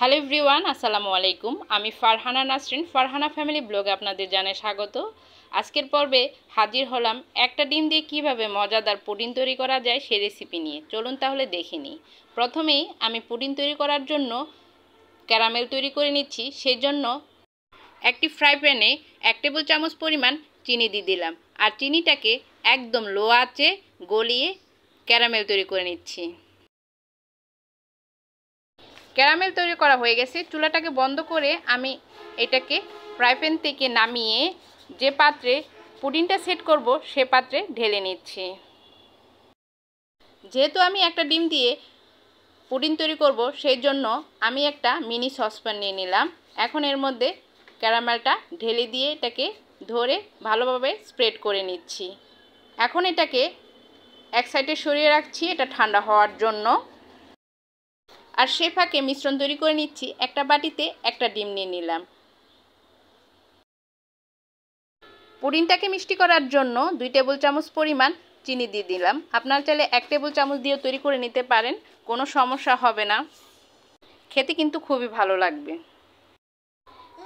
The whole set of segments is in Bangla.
হ্যালো এভরিওয়ান, আসসালামু আলাইকুম। আমি ফারহানা নাসরিন, ফারহানা ফ্যামিলি ব্লগে আপনাদের জানাই স্বাগত। আজকের পর্বে হাজির হলাম একটা ডিম দিয়ে কিভাবে মজাদার পুডিং তৈরি করা যায় সেই রেসিপি নিয়ে। চলুন তাহলে দেখে নিই। প্রথমেই আমি পুডিং তৈরি করার জন্য ক্যারামেল তৈরি করে নিচ্ছি। সেই জন্য একটি ফ্রাই প্যানে 1 টেবিল চামচ পরিমাণ চিনি দিয়ে দিলাম, আর চিনিটাকে একদম লো আঁচে গলিয়ে ক্যারামেল তৈরি করে নিচ্ছি। ক্যারামেল তৈরি করা হয়ে গেছে। চুলাটাকে বন্ধ করে আমি এটাকে ফ্রাই প্যান থেকে নামিয়ে যে পাত্রে পুডিংটা সেট করব সে পাত্রে ঢেলে নিচ্ছি। যেহেতু আমি একটা ডিম দিয়ে পুডিং তৈরি করব সেই জন্য আমি একটা মিনি সসপ্যান নিয়ে নিলাম। এখন এর মধ্যে ক্যারামেলটা ঢেলে দিয়ে এটাকে ধরে ভালোভাবে স্প্রেড করে নিচ্ছি। এখন এটাকে এক সাইডে সরিয়ে রাখছি এটা ঠান্ডা হওয়ার জন্য। আর সে ফাঁকে মিশ্রণ তৈরি করে নিচ্ছি। একটা বাটিতে একটা ডিম নিয়ে নিলাম। পুডিংটাকে মিষ্টি করার জন্য 2 টেবিল চামচ পরিমাণ চিনি দিয়ে দিলাম। আপনারা চাইলে 1 টেবিল চামচ দিয়েও তৈরি করে নিতে পারেন, কোনো সমস্যা হবে না, খেতে কিন্তু খুবই ভালো লাগবে।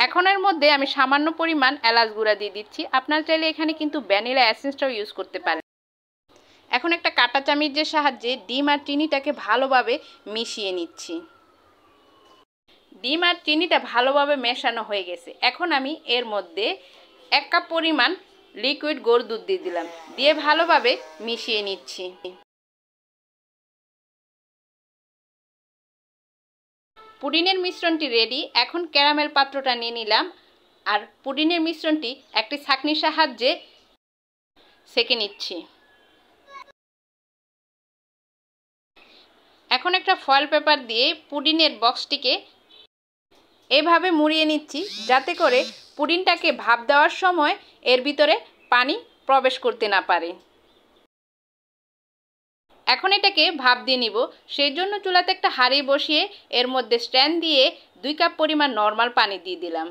এখন এর মধ্যে আমি সামান্য পরিমাণ এলাচ গুঁড়া দিয়ে দিচ্ছি। আপনারা চাইলে এখানে কিন্তু ভ্যানিলা এসেন্সটাও ইউজ করতে পারেন। এখন একটা কাঁটা চামচের সাহায্যে ডিম আর চিনিটাকে ভালোভাবে মিশিয়ে নিচ্ছি। ডিম আর চিনিটা ভালোভাবে মেশানো হয়ে গেছে। এখন আমি এর মধ্যে 1 কাপ পরিমাণ লিকুইড গুঁড়ো দুধ দিয়ে দিলাম, দিয়ে ভালোভাবে মিশিয়ে নিচ্ছি। পুডিংয়ের মিশ্রণটি রেডি। এখন ক্যারামেল পাত্রটা নিয়ে নিলাম, আর পুডিংয়ের মিশ্রণটি একটি ছাঁকনির সাহায্যে সেঁকে নিচ্ছি। এখন একটা ফয়েল পেপার দিয়ে পুডিংয়ের বক্সটিকে এভাবে মুড়িয়ে নিচ্ছি, যাতে করে পুডিংটাকে ভাপ দেওয়ার সময় এর ভিতরে পানি প্রবেশ করতে না পারে। এখন এটাকে ভাপ দিয়ে নিব। সেই জন্য চুলাতে একটা হাঁড়ি বসিয়ে এর মধ্যে স্ট্যান্ড দিয়ে 2 কাপ পরিমাণ নর্মাল পানি দিয়ে দিলাম।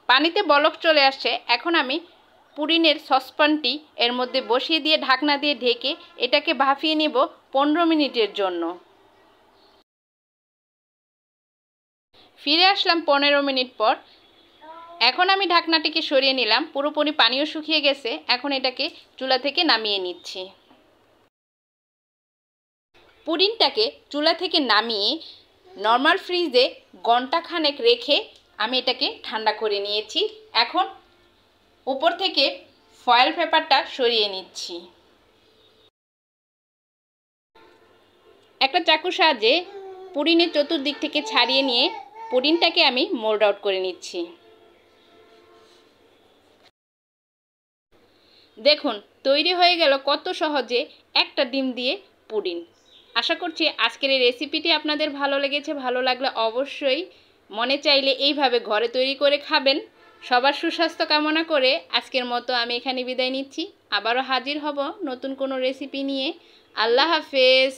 পানিতে বলক চলে আসছে। এখন আমি পুডিংয়ের সসপ্যানটি এর মধ্যে বসিয়ে দিয়ে ঢাকনা দিয়ে ঢেকে এটাকে ভাপিয়ে নিব 15 মিনিটের জন্য। ফিরে আসলাম 15 মিনিট পর। এখন আমি ঢাকনাটিকে সরিয়ে নিলাম, পুরোপুরি পানিও শুকিয়ে গেছে। এখন এটাকে চুলা থেকে নামিয়ে নিচ্ছি। পুডিংটাকে চুলা থেকে নামিয়ে নর্মাল ফ্রিজে ঘন্টাখানেক রেখে আমি এটাকে ঠান্ডা করে নিয়েছি। এখন উপর থেকে ফয়েল পেপারটা সরিয়ে নিচ্ছি। একটা চাকুর সাহায্যে পুডিংয়ের চতুর্দিক থেকে ছাড়িয়ে নিয়ে পুডিংটাকে আমি মোল্ড আউট করে নিচ্ছি। দেখুন তৈরি হয়ে গেল কত সহজে একটা ডিম দিয়ে পুডিং। আশা করছি আজকের এই রেসিপিটি আপনাদের ভালো লেগেছে। ভালো লাগলে অবশ্যই মনে চাইলে এইভাবে ঘরে তৈরি করে খাবেন। সবার সুস্বাস্থ্য কামনা করে আজকের মতো আমি এখানে বিদায় নিচ্ছি। আবারও হাজির হব নতুন কোনো রেসিপি নিয়ে। আল্লাহ হাফেজ।